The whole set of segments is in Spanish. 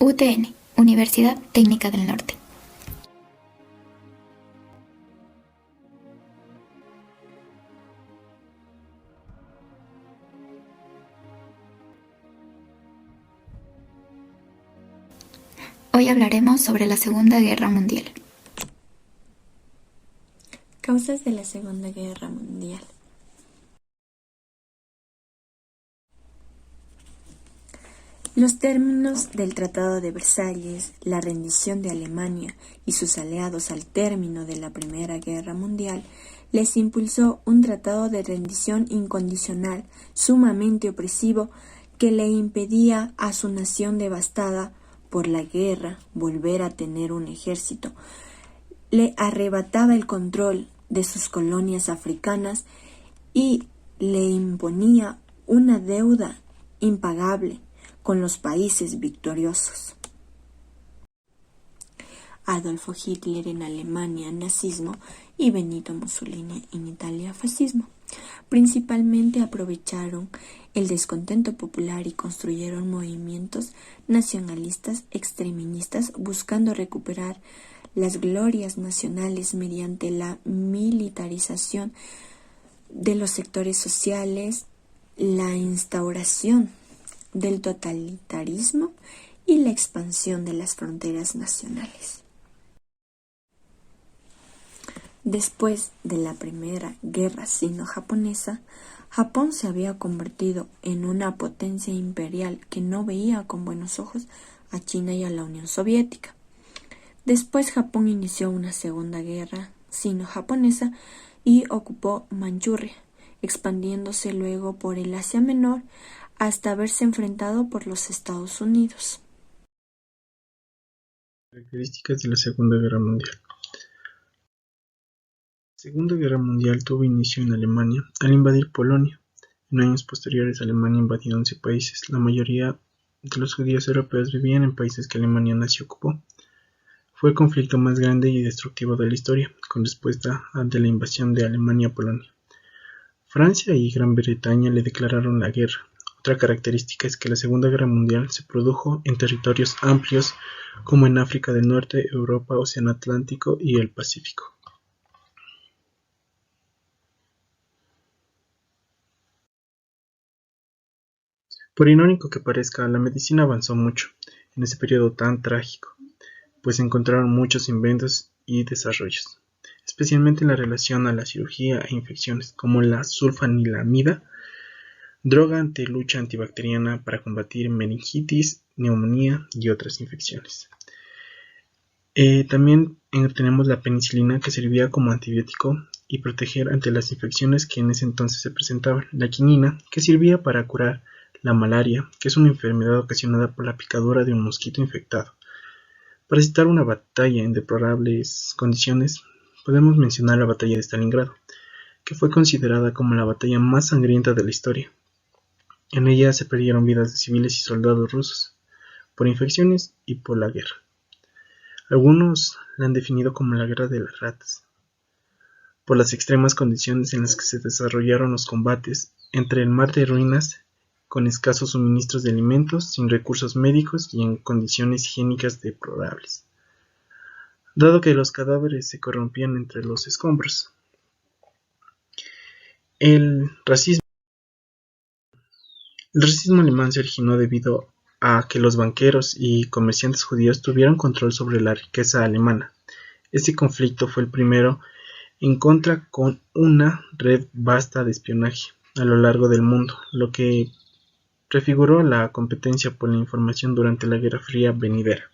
UTN, Universidad Técnica del Norte. Hoy hablaremos sobre la Segunda Guerra Mundial. Causas de la Segunda Guerra Mundial. Los términos del Tratado de Versalles, la rendición de Alemania y sus aliados al término de la Primera Guerra Mundial, les impulsó un tratado de rendición incondicional, sumamente opresivo, que le impedía a su nación devastada por la guerra volver a tener un ejército, le arrebataba el control de sus colonias africanas y le imponía una deuda impagable con los países victoriosos. Adolfo Hitler en Alemania, nazismo, y Benito Mussolini en Italia, fascismo. Principalmente aprovecharon el descontento popular y construyeron movimientos nacionalistas extremistas buscando recuperar las glorias nacionales mediante la militarización de los sectores sociales, la instauración del totalitarismo y la expansión de las fronteras nacionales. Después de la Primera Guerra Sino-Japonesa, Japón se había convertido en una potencia imperial que no veía con buenos ojos a China y a la Unión Soviética. Después Japón inició una Segunda Guerra Sino-Japonesa y ocupó Manchuria, expandiéndose luego por el Asia Menor hasta verse enfrentado por los Estados Unidos. Características de la Segunda Guerra Mundial. La Segunda Guerra Mundial tuvo inicio en Alemania al invadir Polonia. En años posteriores, Alemania invadió 11 países. La mayoría de los judíos europeos vivían en países que Alemania nazi ocupó. Fue el conflicto más grande y destructivo de la historia, con respuesta ante la invasión de Alemania a Polonia. Francia y Gran Bretaña le declararon la guerra. Otra característica es que la Segunda Guerra Mundial se produjo en territorios amplios como en África del Norte, Europa, Océano Atlántico y el Pacífico. Por irónico que parezca, la medicina avanzó mucho en ese periodo tan trágico, pues se encontraron muchos inventos y desarrollos, especialmente en la relación a la cirugía e infecciones, como la sulfanilamida, droga lucha antibacteriana para combatir meningitis, neumonía y otras infecciones. También tenemos la penicilina, que servía como antibiótico y proteger ante las infecciones que en ese entonces se presentaban. La quinina, que servía para curar la malaria, que es una enfermedad ocasionada por la picadura de un mosquito infectado. Para citar una batalla en deplorables condiciones, podemos mencionar la batalla de Stalingrado, que fue considerada como la batalla más sangrienta de la historia. En ella se perdieron vidas de civiles y soldados rusos, por infecciones y por la guerra. Algunos la han definido como la guerra de las ratas, por las extremas condiciones en las que se desarrollaron los combates entre el mar de ruinas, con escasos suministros de alimentos, sin recursos médicos y en condiciones higiénicas deplorables, dado que los cadáveres se corrompían entre los escombros. El racismo alemán se originó debido a que los banqueros y comerciantes judíos tuvieron control sobre la riqueza alemana. Este conflicto fue el primero en contra con una red vasta de espionaje a lo largo del mundo, lo que prefiguró la competencia por la información durante la Guerra Fría venidera.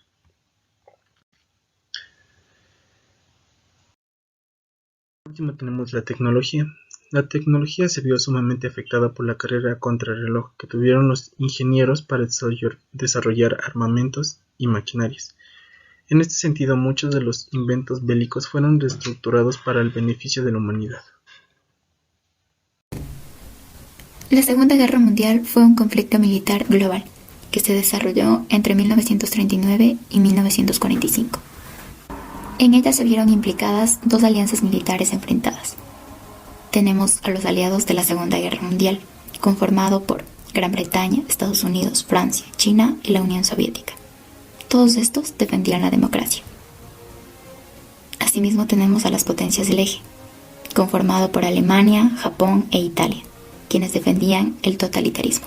Por último tenemos la tecnología. La tecnología se vio sumamente afectada por la carrera contrarreloj que tuvieron los ingenieros para desarrollar armamentos y maquinarias. En este sentido, muchos de los inventos bélicos fueron reestructurados para el beneficio de la humanidad. La Segunda Guerra Mundial fue un conflicto militar global que se desarrolló entre 1939 y 1945. En ella se vieron implicadas dos alianzas militares enfrentadas. Tenemos a los aliados de la Segunda Guerra Mundial, conformado por Gran Bretaña, Estados Unidos, Francia, China y la Unión Soviética. Todos estos defendían la democracia. Asimismo tenemos a las potencias del eje, conformado por Alemania, Japón e Italia, quienes defendían el totalitarismo.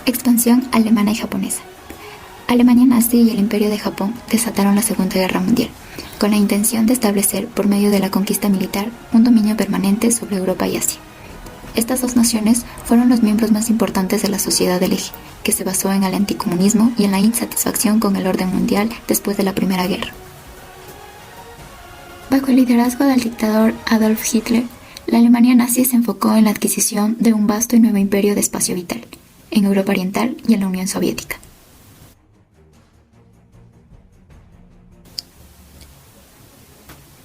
Expansión alemana y japonesa. Alemania nazi y el Imperio de Japón desataron la Segunda Guerra Mundial, con la intención de establecer, por medio de la conquista militar, un dominio permanente sobre Europa y Asia. Estas dos naciones fueron los miembros más importantes de la sociedad del eje, que se basó en el anticomunismo y en la insatisfacción con el orden mundial después de la Primera Guerra. Bajo el liderazgo del dictador Adolf Hitler, la Alemania nazi se enfocó en la adquisición de un vasto y nuevo imperio de espacio vital, en Europa Oriental y en la Unión Soviética.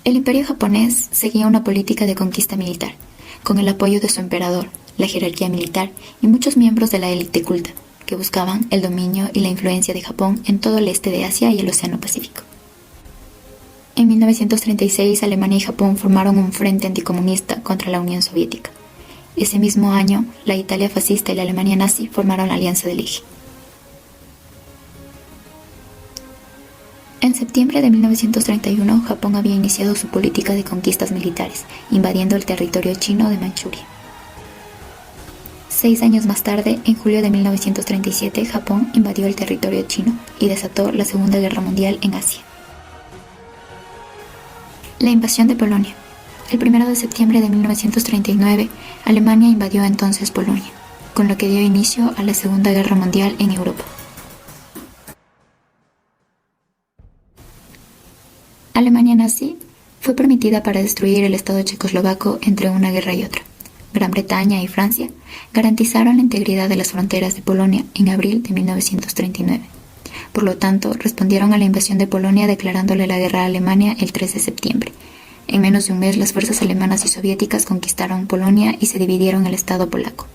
El imperio japonés seguía una política de conquista militar, con el apoyo de su emperador, la jerarquía militar y muchos miembros de la élite culta, que buscaban el dominio y la influencia de Japón en todo el este de Asia y el Océano Pacífico. En 1936, Alemania y Japón formaron un frente anticomunista contra la Unión Soviética. Ese mismo año, la Italia fascista y la Alemania nazi formaron la Alianza del Eje. En septiembre de 1931, Japón había iniciado su política de conquistas militares, invadiendo el territorio chino de Manchuria. 6 años más tarde, en julio de 1937, Japón invadió el territorio chino y desató la Segunda Guerra Mundial en Asia. La invasión de Polonia. El 1 de septiembre de 1939, Alemania invadió entonces Polonia, con lo que dio inicio a la Segunda Guerra Mundial en Europa. Alemania nazi fue permitida para destruir el Estado checoslovaco entre una guerra y otra. Gran Bretaña y Francia garantizaron la integridad de las fronteras de Polonia en abril de 1939. Por lo tanto, respondieron a la invasión de Polonia declarándole la guerra a Alemania el 3 de septiembre. En menos de un mes, las fuerzas alemanas y soviéticas conquistaron Polonia y se dividieron el Estado polaco.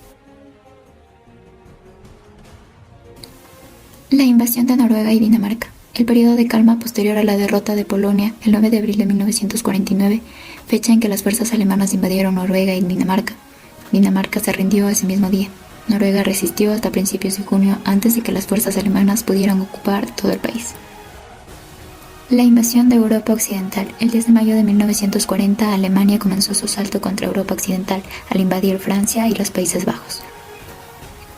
La invasión de Noruega y Dinamarca. El periodo de calma posterior a la derrota de Polonia, el 9 de abril de 1949, fecha en que las fuerzas alemanas invadieron Noruega y Dinamarca. Dinamarca se rindió ese mismo día. Noruega resistió hasta principios de junio antes de que las fuerzas alemanas pudieran ocupar todo el país. La invasión de Europa Occidental. El 10 de mayo de 1940, Alemania comenzó su asalto contra Europa Occidental al invadir Francia y los Países Bajos.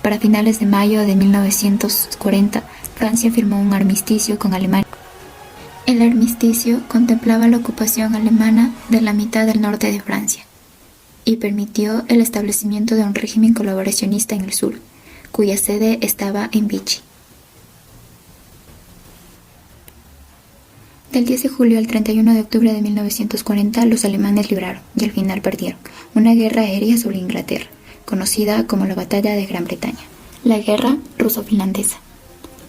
Para finales de mayo de 1940, Francia firmó un armisticio con Alemania. El armisticio contemplaba la ocupación alemana de la mitad del norte de Francia y permitió el establecimiento de un régimen colaboracionista en el sur, cuya sede estaba en Vichy. Del 10 de julio al 31 de octubre de 1940, los alemanes libraron, y al final perdieron, una guerra aérea sobre Inglaterra, conocida como la Batalla de Gran Bretaña, la Guerra Ruso-Finlandesa.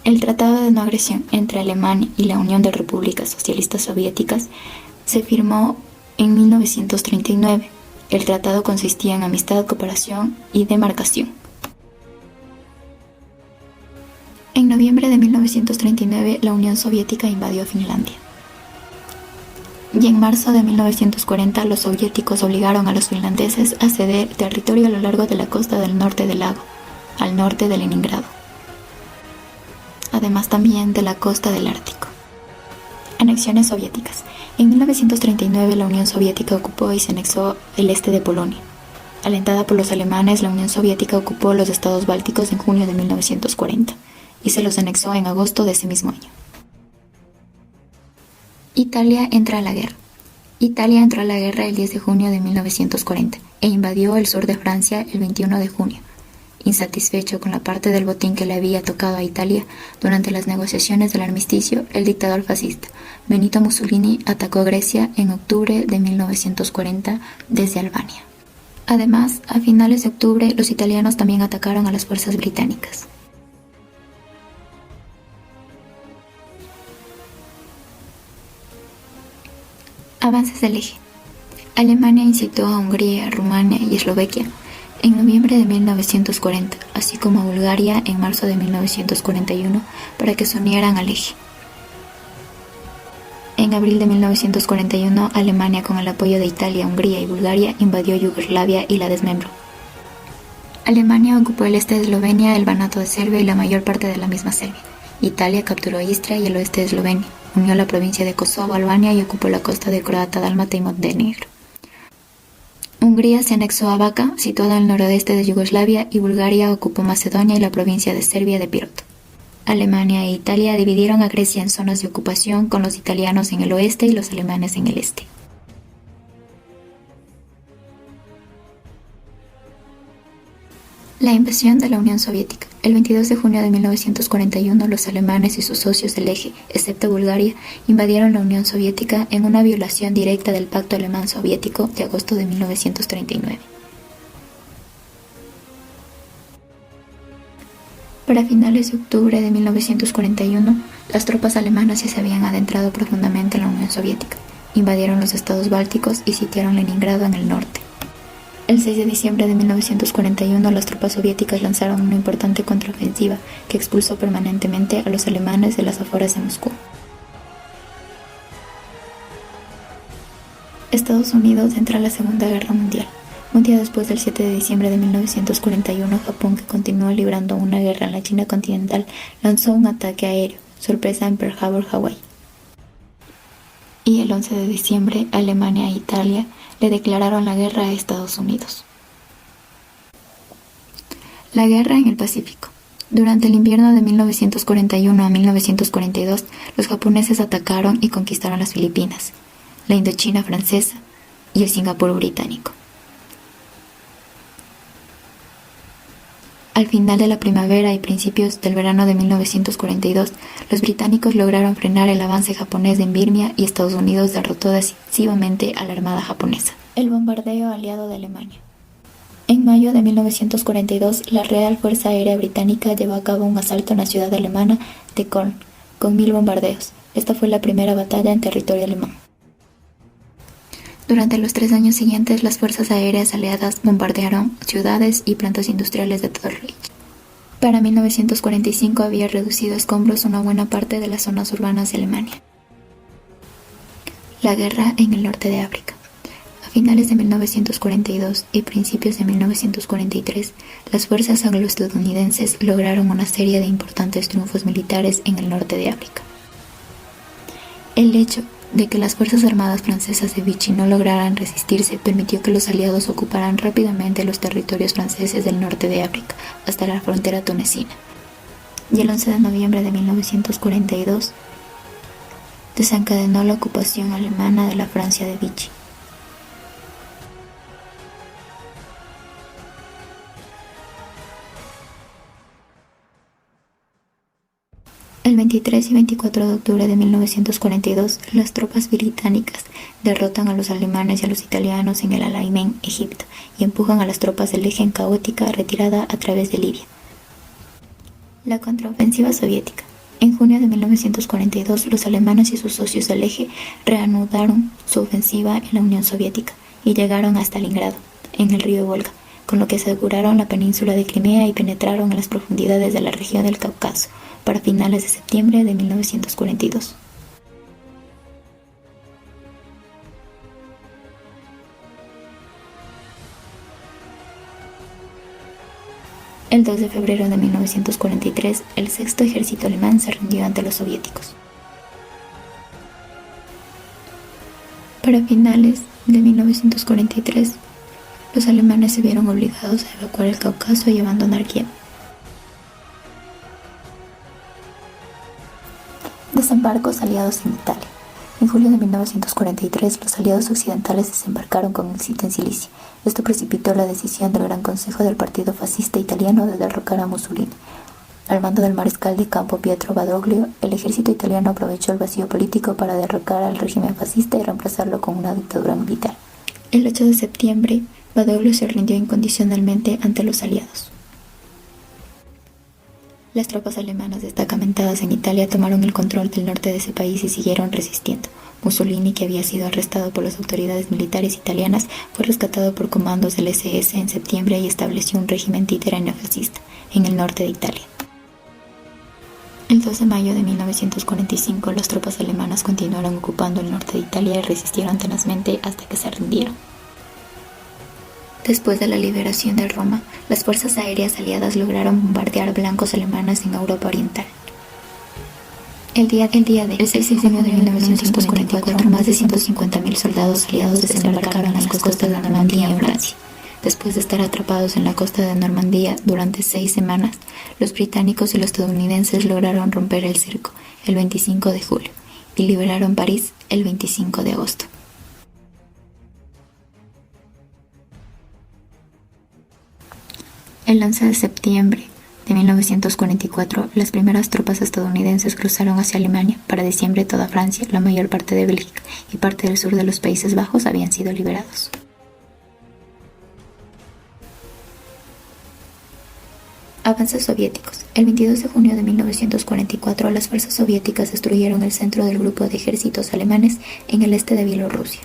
El Tratado de No Agresión entre Alemania y la Unión de Repúblicas Socialistas Soviéticas se firmó en 1939. El tratado consistía en amistad, cooperación y demarcación. En noviembre de 1939, la Unión Soviética invadió Finlandia. Y en marzo de 1940, los soviéticos obligaron a los finlandeses a ceder territorio a lo largo de la costa del norte del lago, al norte de Leningrado, además también de la costa del Ártico. Anexiones soviéticas. En 1939 la Unión Soviética ocupó y se anexó el este de Polonia. Alentada por los alemanes, la Unión Soviética ocupó los estados bálticos en junio de 1940 y se los anexó en agosto de ese mismo año. Italia entra a la guerra. Italia entró a la guerra el 10 de junio de 1940 e invadió el sur de Francia el 21 de junio. Insatisfecho con la parte del botín que le había tocado a Italia durante las negociaciones del armisticio, el dictador fascista Benito Mussolini atacó Grecia en octubre de 1940 desde Albania. Además, a finales de octubre, los italianos también atacaron a las fuerzas británicas. Avances del eje. Alemania incitó a Hungría, Rumania y Eslovaquia en noviembre de 1940, así como a Bulgaria en marzo de 1941, para que se unieran al eje. En abril de 1941, Alemania, con el apoyo de Italia, Hungría y Bulgaria, invadió Yugoslavia y la desmembró. Alemania ocupó el este de Eslovenia, el Banato de Serbia y la mayor parte de la misma Serbia. Italia capturó Istria y el oeste de Eslovenia, unió la provincia de Kosovo a Albania y ocupó la costa de Croata, Dálmata y Montenegro. Hungría se anexó a Vaca, situada al noroeste de Yugoslavia, y Bulgaria ocupó Macedonia y la provincia de Serbia de Pirot. Alemania e Italia dividieron a Grecia en zonas de ocupación, con los italianos en el oeste y los alemanes en el este. La invasión de la Unión Soviética. El 22 de junio de 1941, los alemanes y sus socios del Eje, excepto Bulgaria, invadieron la Unión Soviética en una violación directa del Pacto Alemán-Soviético de agosto de 1939. Para finales de octubre de 1941, las tropas alemanas ya se habían adentrado profundamente en la Unión Soviética, invadieron los estados bálticos y sitiaron Leningrado en el norte. El 6 de diciembre de 1941, las tropas soviéticas lanzaron una importante contraofensiva que expulsó permanentemente a los alemanes de las afueras de Moscú. Estados Unidos entra a la Segunda Guerra Mundial. Un día después del 7 de diciembre de 1941, Japón, que continuó librando una guerra en la China continental, lanzó un ataque aéreo, sorpresa en Pearl Harbor, Hawái. Y el 11 de diciembre, Alemania e Italia le declararon la guerra a Estados Unidos. La guerra en el Pacífico. Durante el invierno de 1941 a 1942, los japoneses atacaron y conquistaron las Filipinas, la Indochina francesa y el Singapur británico. Al final de la primavera y principios del verano de 1942, los británicos lograron frenar el avance japonés en Birmania y Estados Unidos derrotó decisivamente a la armada japonesa. El bombardeo aliado de Alemania. En mayo de 1942, la Real Fuerza Aérea Británica llevó a cabo un asalto en la ciudad alemana de Köln, con 1000 bombardeos. Esta fue la primera batalla en territorio alemán. Durante los 3 años siguientes, las fuerzas aéreas aliadas bombardearon ciudades y plantas industriales de todo el Reich. Para 1945 había reducido a escombros una buena parte de las zonas urbanas de Alemania. La guerra en el norte de África. A finales de 1942 y principios de 1943, las fuerzas anglo-estadounidenses lograron una serie de importantes triunfos militares en el norte de África. El hecho de que las fuerzas armadas francesas de Vichy no lograran resistirse permitió que los aliados ocuparan rápidamente los territorios franceses del norte de África hasta la frontera tunecina. Y el 11 de noviembre de 1942 desencadenó la ocupación alemana de la Francia de Vichy. El 23 y 24 de octubre de 1942, las tropas británicas derrotan a los alemanes y a los italianos en el Alamein, Egipto, y empujan a las tropas del Eje en caótica retirada a través de Libia. La contraofensiva soviética. En junio de 1942, los alemanes y sus socios del Eje reanudaron su ofensiva en la Unión Soviética y llegaron hasta Stalingrado, en el río Volga, con lo que aseguraron la península de Crimea y penetraron en las profundidades de la región del Cáucaso para finales de septiembre de 1942. El 2 de febrero de 1943, el sexto ejército alemán se rindió ante los soviéticos. Para finales de 1943, los alemanes se vieron obligados a evacuar el Cáucaso y abandonar Kiev. Desembarcos aliados en Italia. En julio de 1943, los aliados occidentales desembarcaron con éxito en Sicilia. Esto precipitó la decisión del Gran Consejo del Partido Fascista Italiano de derrocar a Mussolini. Al mando del mariscal de campo Pietro Badoglio, el ejército italiano aprovechó el vacío político para derrocar al régimen fascista y reemplazarlo con una dictadura militar. El 8 de septiembre, Badoglio se rindió incondicionalmente ante los aliados. Las tropas alemanas destacamentadas en Italia tomaron el control del norte de ese país y siguieron resistiendo. Mussolini, que había sido arrestado por las autoridades militares italianas, fue rescatado por comandos del SS en septiembre y estableció un régimen títere neofascista en el norte de Italia. El 2 de mayo de 1945, las tropas alemanas continuaron ocupando el norte de Italia y resistieron tenazmente hasta que se rindieron. Después de la liberación de Roma, las fuerzas aéreas aliadas lograron bombardear blancos alemanes en Europa Oriental. El día del 6 de junio de 1944, más de 150.000 soldados aliados desembarcaron en las costas de Normandía en Francia. Después de estar atrapados en la costa de Normandía durante 6 semanas, los británicos y los estadounidenses lograron romper el cerco el 25 de julio y liberaron París el 25 de agosto. El 11 de septiembre de 1944, las primeras tropas estadounidenses cruzaron hacia Alemania. Para diciembre, toda Francia, la mayor parte de Bélgica y parte del sur de los Países Bajos habían sido liberados. Avances soviéticos. El 22 de junio de 1944, las fuerzas soviéticas destruyeron el centro del grupo de ejércitos alemanes en el este de Bielorrusia.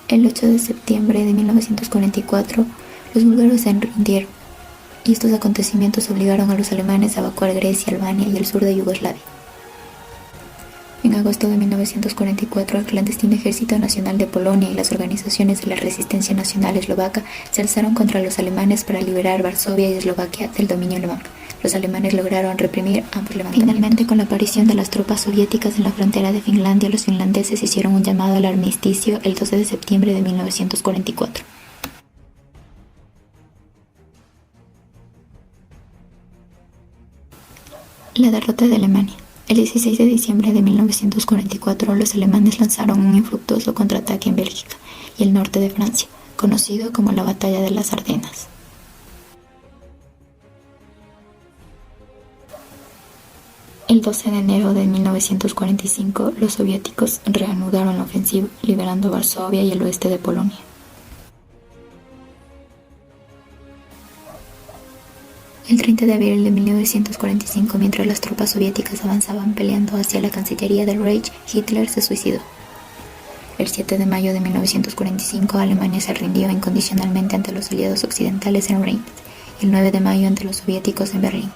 El 8 de septiembre de 1944, los búlgaros se rindieron, y estos acontecimientos obligaron a los alemanes a evacuar Grecia, Albania y el sur de Yugoslavia. En agosto de 1944, el clandestino Ejército Nacional de Polonia y las organizaciones de la Resistencia Nacional Eslovaca se alzaron contra los alemanes para liberar Varsovia y Eslovaquia del dominio alemán. Los alemanes lograron reprimir ambos levantamientos. Finalmente, con la aparición de las tropas soviéticas en la frontera de Finlandia, los finlandeses hicieron un llamado al armisticio el 12 de septiembre de 1944. La derrota de Alemania. El 16 de diciembre de 1944, los alemanes lanzaron un infructuoso contraataque en Bélgica y el norte de Francia, conocido como la Batalla de las Ardenas. El 12 de enero de 1945, los soviéticos reanudaron la ofensiva, liberando Varsovia y el oeste de Polonia. El 30 de abril de 1945, mientras las tropas soviéticas avanzaban peleando hacia la Cancillería del Reich, Hitler se suicidó. El 7 de mayo de 1945, Alemania se rindió incondicionalmente ante los aliados occidentales en Reims, y el 9 de mayo ante los soviéticos en Berlín.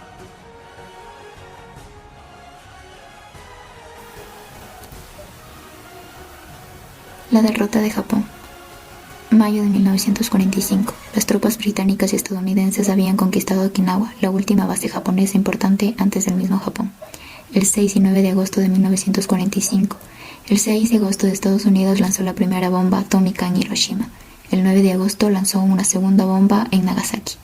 La derrota de Japón. Mayo de 1945. Las tropas británicas y estadounidenses habían conquistado Okinawa, la última base japonesa importante antes del mismo Japón, el 6 y 9 de agosto de 1945. El 6 de agosto de Estados Unidos lanzó la primera bomba atómica en Hiroshima. El 9 de agosto lanzó una segunda bomba en Nagasaki.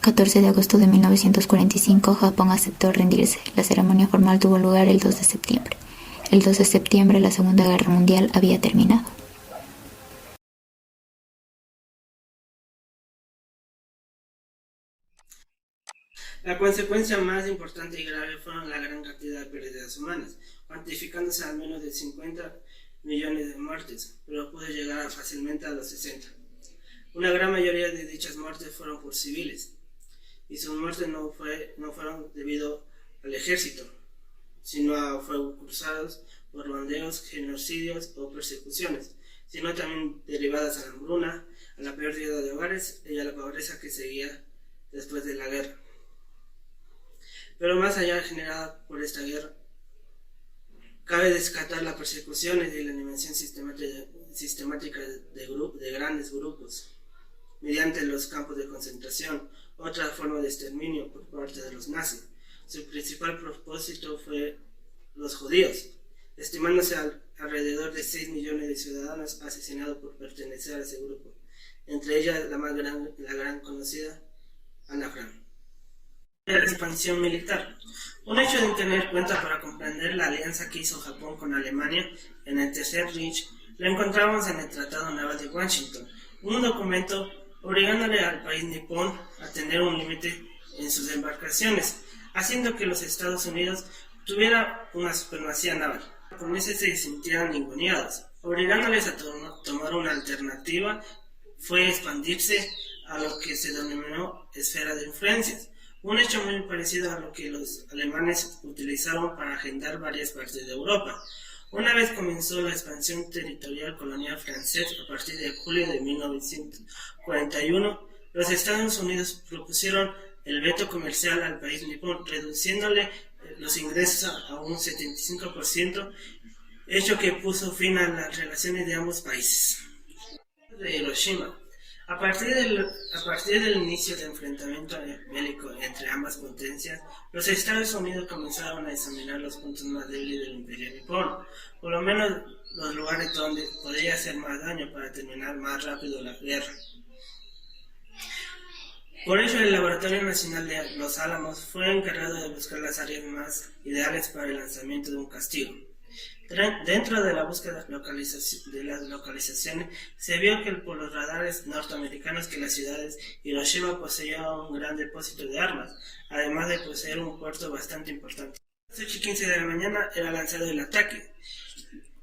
14 de agosto de 1945, Japón aceptó rendirse. La ceremonia formal tuvo lugar el 2 de septiembre. El 2 de septiembre, la Segunda Guerra Mundial había terminado. La consecuencia más importante y grave fueron la gran cantidad de pérdidas humanas, cuantificándose al menos de 50 millones de muertes, pero pudo llegar fácilmente a los 60. Una gran mayoría de dichas muertes fueron por civiles, y sus muertes no fueron debido al ejército, sino a fuegos cruzados por bandeos, genocidios o persecuciones, sino también derivadas a la hambruna, a la pérdida de hogares y a la pobreza que seguía después de la guerra. Pero más allá generada por esta guerra, cabe descartar las persecuciones y la eliminación sistemática de grandes grupos mediante los campos de concentración, otra forma de exterminio por parte de los nazis. Su principal propósito fue los judíos, estimándose alrededor de 6 millones de ciudadanos asesinados por pertenecer a ese grupo, entre ellas la gran conocida Ana Frank. La expansión militar. Un hecho de tener en cuenta para comprender la alianza que hizo Japón con Alemania en el Tercer Reich, la encontramos en el Tratado Naval de Washington, un documento obligándole al país nipón a tener un límite en sus embarcaciones, haciendo que los Estados Unidos tuvieran una supremacía naval. Los japoneses se sintieran ninguneados, obligándoles a tomar una alternativa fue expandirse a lo que se denominó esfera de influencias, un hecho muy parecido a lo que los alemanes utilizaron para agendar varias partes de Europa. Una vez comenzó la expansión territorial colonial francesa a partir de julio de 1941, los Estados Unidos propusieron el veto comercial al país nipón, reduciéndole los ingresos a un 75%, hecho que puso fin a las relaciones de ambos países. De Hiroshima. A partir del inicio del enfrentamiento bélico entre ambas potencias, los Estados Unidos comenzaron a examinar los puntos más débiles del Imperio nipón, por lo menos los lugares donde podría hacer más daño para terminar más rápido la guerra. Por ello, el Laboratorio Nacional de Los Álamos fue encargado de buscar las áreas más ideales para el lanzamiento de un castigo. Dentro de la búsqueda de las localizaciones, se vio que por los radares norteamericanos que las ciudades Hiroshima poseía un gran depósito de armas, además de poseer un puerto bastante importante. A las 8:15 de la mañana era lanzado el ataque,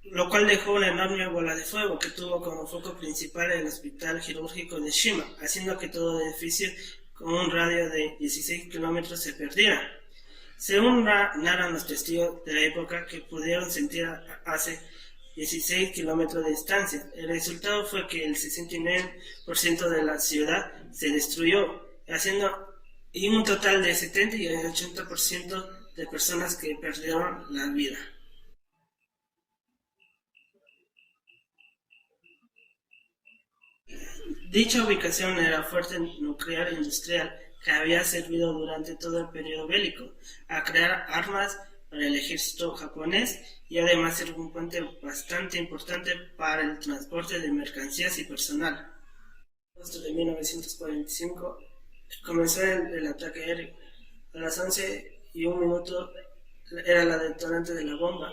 lo cual dejó una enorme bola de fuego que tuvo como foco principal el hospital quirúrgico de Shima, haciendo que todo el edificio con un radio de 16 kilómetros se perdiera. Según narran los testigos de la época que pudieron sentir hace 16 kilómetros de distancia, el resultado fue que el 69% de la ciudad se destruyó, y un total de 70 y 80% de personas que perdieron la vida. Dicha ubicación era fuerte nuclear industrial que había servido durante todo el periodo bélico a crear armas para el ejército japonés y además era un puente bastante importante para el transporte de mercancías y personal. En agosto de 1945 comenzó el ataque aéreo. A las 11:01 era la detonante de la bomba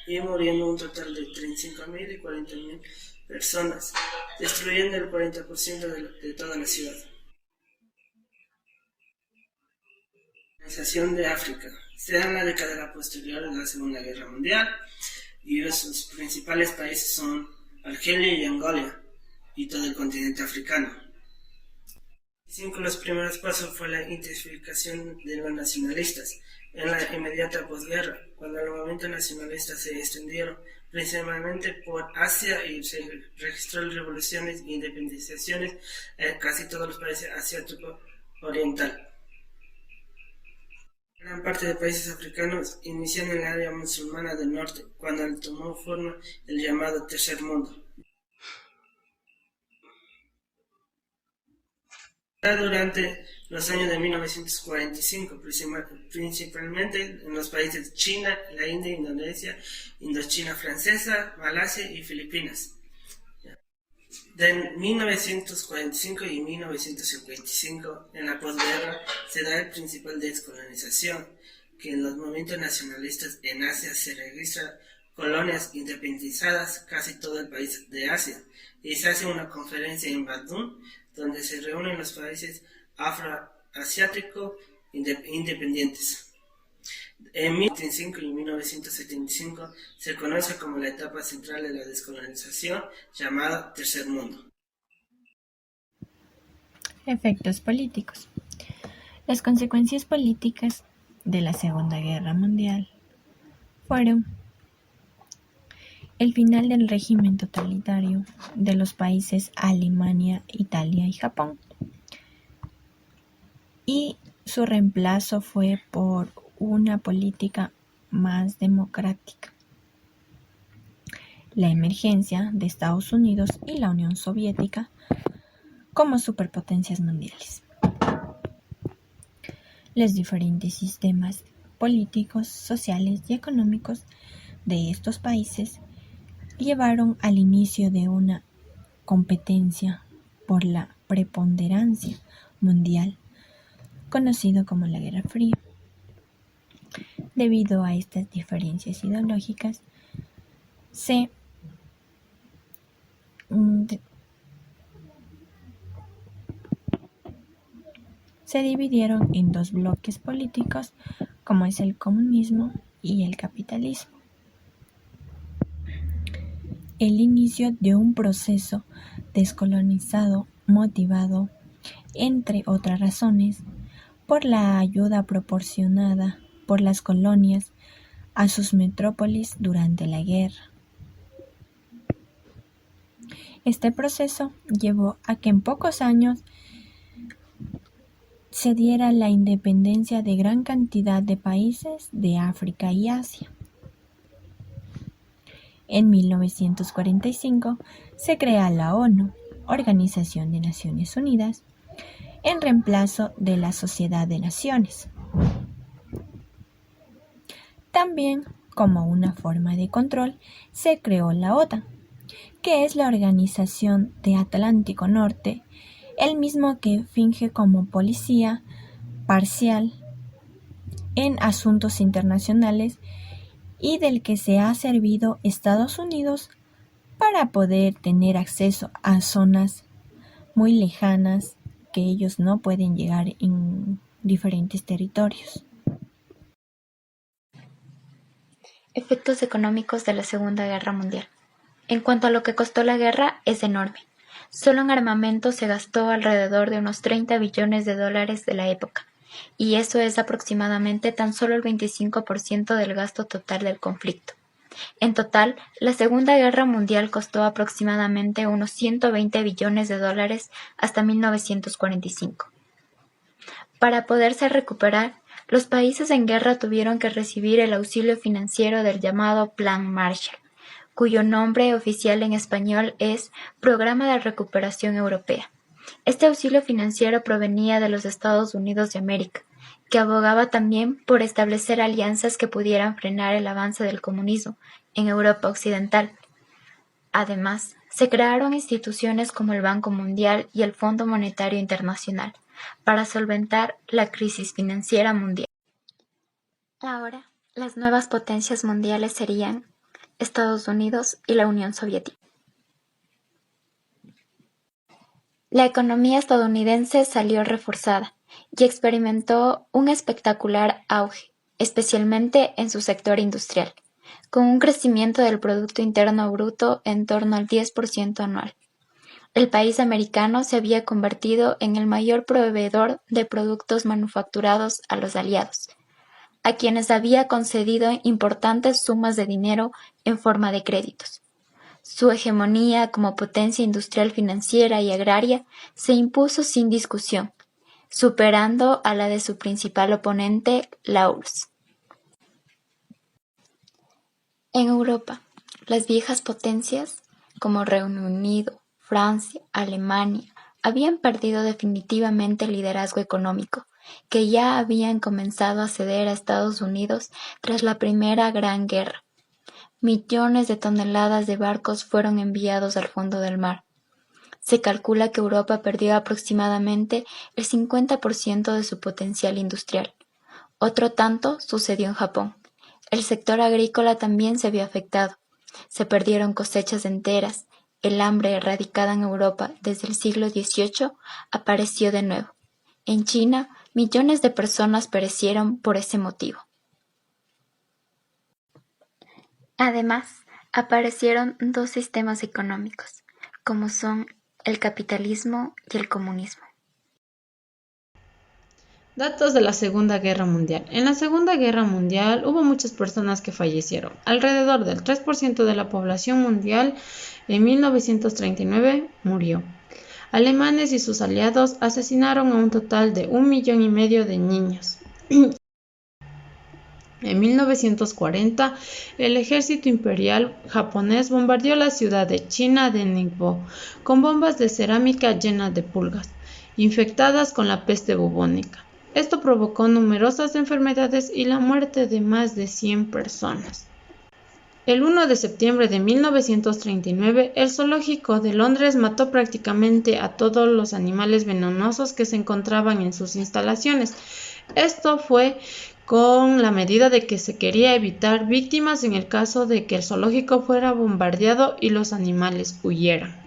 y muriendo un total de 35.000 y 40.000 personas, destruyendo el 40% de toda la ciudad. Organización de África. Se da en la década posterior a la Segunda Guerra Mundial y sus principales países son Argelia y Angola y todo el continente africano. Los primeros pasos fue la intensificación de los nacionalistas en la inmediata posguerra, cuando el movimiento nacionalista se extendieron principalmente por Asia y se registraron revoluciones e independizaciones en casi todos los países asiáticos orientales. Gran parte de países africanos inician en el área musulmana del norte, cuando tomó forma el llamado Tercer Mundo. Durante los años de 1945, principalmente en los países de China, la India, Indonesia, Indochina francesa, Malasia y Filipinas. De 1945 y 1955, en la posguerra, se da el principal descolonización, que en los movimientos nacionalistas en Asia se registran colonias independizadas casi todo el país de Asia, y se hace una conferencia en Bandung, donde se reúnen los países afroasiáticos independientes. En 1975 y 1975 se conoce como la etapa central de la descolonización, llamada Tercer Mundo. Efectos políticos. Las consecuencias políticas de la Segunda Guerra Mundial fueron el final del régimen totalitario de los países Alemania, Italia y Japón, y su reemplazo fue por una política más democrática. La emergencia de Estados Unidos y la Unión Soviética como superpotencias mundiales. Los diferentes sistemas políticos, sociales y económicos de estos países llevaron al inicio de una competencia por la preponderancia mundial, conocido como la Guerra Fría. Debido a estas diferencias ideológicas, se dividieron en dos bloques políticos, como es el comunismo y el capitalismo. El inicio de un proceso descolonizado motivado, entre otras razones, por la ayuda proporcionada por las colonias a sus metrópolis durante la guerra. Este proceso llevó a que en pocos años se diera la independencia de gran cantidad de países de África y Asia. En 1945 se crea la ONU, Organización de Naciones Unidas en reemplazo de la Sociedad de Naciones. También, como una forma de control, se creó la OTAN, que es la Organización de Atlántico Norte, el mismo que finge como policía parcial en asuntos internacionales y del que se ha servido Estados Unidos para poder tener acceso a zonas muy lejanas que ellos no pueden llegar en diferentes territorios. Efectos económicos de la Segunda Guerra Mundial. En cuanto a lo que costó la guerra, es enorme. Solo en armamento se gastó alrededor de unos 30 billones de dólares de la época, y eso es aproximadamente tan solo el 25% del gasto total del conflicto. En total, la Segunda Guerra Mundial costó aproximadamente unos 120 billones de dólares hasta 1945. Para poderse recuperar, los países en guerra tuvieron que recibir el auxilio financiero del llamado Plan Marshall, cuyo nombre oficial en español es Programa de Recuperación Europea. Este auxilio financiero provenía de los Estados Unidos de América, que abogaba también por establecer alianzas que pudieran frenar el avance del comunismo en Europa Occidental. Además, se crearon instituciones como el Banco Mundial y el Fondo Monetario Internacional para solventar la crisis financiera mundial. Ahora, las nuevas potencias mundiales serían Estados Unidos y la Unión Soviética. La economía estadounidense salió reforzada y experimentó un espectacular auge, especialmente en su sector industrial, con un crecimiento del Producto Interno Bruto en torno al 10% anual. El país americano se había convertido en el mayor proveedor de productos manufacturados a los aliados, a quienes había concedido importantes sumas de dinero en forma de créditos. Su hegemonía como potencia industrial, financiera y agraria se impuso sin discusión, superando a la de su principal oponente, la URSS. En Europa, las viejas potencias, como Reino Unido, Francia, Alemania, habían perdido definitivamente el liderazgo económico, que ya habían comenzado a ceder a Estados Unidos tras la Primera Gran Guerra. Millones de toneladas de barcos fueron enviados al fondo del mar. Se calcula que Europa perdió aproximadamente el 50% de su potencial industrial. Otro tanto sucedió en Japón. El sector agrícola también se vio afectado. Se perdieron cosechas enteras. El hambre erradicada en Europa desde el siglo XVIII apareció de nuevo. En China, millones de personas perecieron por ese motivo. Además, aparecieron dos sistemas económicos, como son el capitalismo y el comunismo. Datos de la Segunda Guerra Mundial. En la Segunda Guerra Mundial hubo muchas personas que fallecieron. Alrededor del 3% de la población mundial en 1939 murió. Alemanes y sus aliados asesinaron a un total de 1,5 millones de niños. En 1940, el ejército imperial japonés bombardeó la ciudad de China de Ningbo con bombas de cerámica llenas de pulgas, infectadas con la peste bubónica. Esto provocó numerosas enfermedades y la muerte de más de 100 personas. El 1 de septiembre de 1939, el zoológico de Londres mató prácticamente a todos los animales venenosos que se encontraban en sus instalaciones. Esto fue con la medida de que se quería evitar víctimas en el caso de que el zoológico fuera bombardeado y los animales huyeran.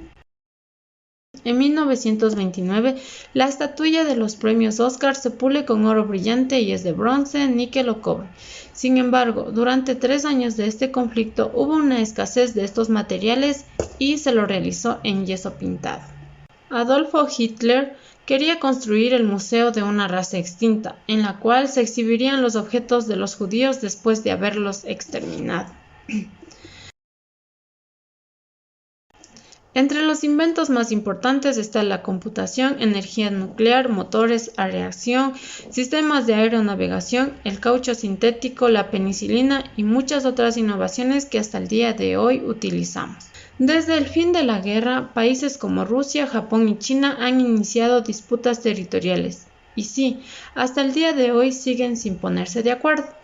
En 1929, la estatuilla de los premios Oscar se pule con oro brillante y es de bronce, níquel o cobre. Sin embargo, durante 3 años de este conflicto hubo una escasez de estos materiales y se lo realizó en yeso pintado. Adolfo Hitler quería construir el museo de una raza extinta, en la cual se exhibirían los objetos de los judíos después de haberlos exterminado. Entre los inventos más importantes está la computación, energía nuclear, motores a reacción, sistemas de aeronavegación, el caucho sintético, la penicilina y muchas otras innovaciones que hasta el día de hoy utilizamos. Desde el fin de la guerra, países como Rusia, Japón y China han iniciado disputas territoriales, y sí, hasta el día de hoy siguen sin ponerse de acuerdo.